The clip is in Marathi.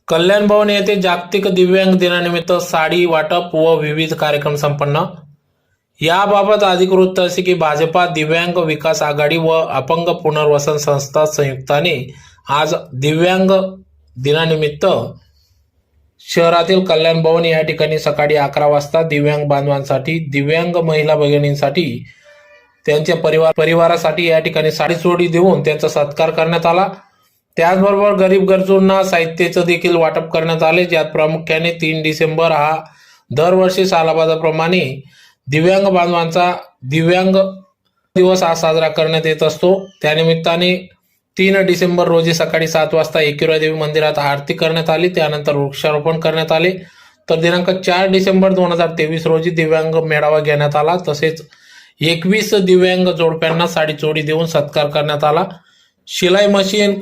कल्याण भवन येथे जागतिक दिव्यांग दिनानिमित्त साडी वाटप व विविध कार्यक्रम संपन्न। याबाबत अधिक वृत्त असे की भाजपा दिव्यांग विकास आघाडी व अपंग पुनर्वसन संस्था संयुक्ताने आज दिव्यांग दिनानिमित्त शहरातील कल्याण भवन या ठिकाणी सकाळी 11 वाजता दिव्यांग बांधवांसाठी, दिव्यांग महिला भगिनींसाठी, त्यांच्या परिवारासाठी या ठिकाणी साडी चोळी देऊन त्यांचा सत्कार करण्यात आला। त्याचबरोबर गरीब गरजूंना साहित्याचं देखील वाटप करण्यात आले, ज्यात प्रामुख्याने 3 डिसेंबर हा दरवर्षी सालाबादाप्रमाणे दिव्यांग बांधवांचा दिव्यांग दिवस हा साजरा करण्यात येत असतो। त्यानिमित्ताने 3 डिसेंबर रोजी सकाळी 7 वाजता एकविरा देवी मंदिरात आरती करण्यात आली, त्यानंतर वृक्षारोपण करण्यात आले। तर दिनांक 4 डिसेंबर 2023 रोजी दिव्यांग मेळावा घेण्यात आला, तसेच 21 दिव्यांग जोडप्यांना साडी चोळी देऊन सत्कार करण्यात आला। शिलाई मशीन